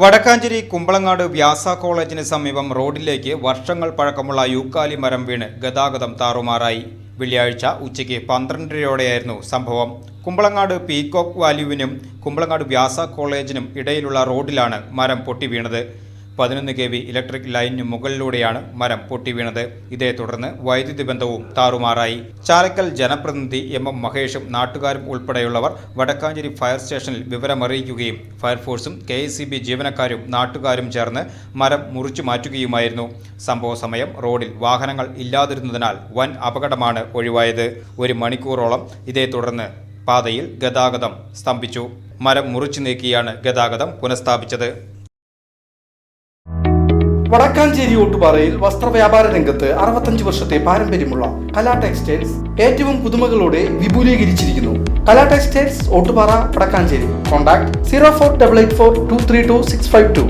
വടക്കാഞ്ചേരി കുമ്പളങ്ങാട് വ്യാസ കോളേജിന് സമീപം റോഡിലേക്ക് വർഷങ്ങൾ പഴക്കമുള്ള യൂക്കാലി മരം വീണ് ഗതാഗതം താറുമാറായി. വെള്ളിയാഴ്ച ഉച്ചയ്ക്ക് 12:30യോടെയായിരുന്നു സംഭവം. കുമ്പളങ്ങാട് പീകോക്ക് വാല്യൂവിനും കുമ്പളങ്ങാട് വ്യാസ കോളേജിനും ഇടയിലുള്ള റോഡിലാണ് മരം പൊട്ടി വീണത്. 11 kV ഇലക്ട്രിക് ലൈനിന് മുകളിലൂടെയാണ് മരം പൊട്ടി വീണത്. ഇതേ തുടർന്ന് വൈദ്യുതി ബന്ധവും താറുമാറായി. ചാലക്കൽ ജനപ്രതിനിധി MM മഹേഷും നാട്ടുകാരും ഉൾപ്പെടെയുള്ളവർ വടക്കാഞ്ചേരി ഫയർ സ്റ്റേഷനിൽ വിവരമറിയിക്കുകയും ഫയർഫോഴ്സും KSEB ജീവനക്കാരും നാട്ടുകാരും ചേർന്ന് മരം മുറിച്ചു മാറ്റുകയുമായിരുന്നു. സംഭവ സമയം റോഡിൽ വാഹനങ്ങൾ ഇല്ലാതിരുന്നതിനാൽ വൻ അപകടമാണ് ഒഴിവായത്. 1 മണിക്കൂറോളം ഇതേ തുടർന്ന് പാതയിൽ ഗതാഗതം സ്തംഭിച്ചു. മരം മുറിച്ചു നീക്കിയാണ് ഗതാഗതം പുനഃസ്ഥാപിച്ചത്. വടക്കാഞ്ചേരി ഓട്ടുപാറയിൽ വസ്ത്രവ്യാപാര രംഗത്ത് 65 വർഷത്തെ പാരമ്പര്യമുള്ള കലാ ടെക്സ്റ്റൈൽസ് ഏറ്റവും പുതുമകളോടെ വിപുലീകരിച്ചിരിക്കുന്നു. കലാ ടെക്സ്റ്റൈൽസ് ഓട്ടുപാറ വടക്കാഞ്ചേരി. കോൺടാക്ട് 04884232 652.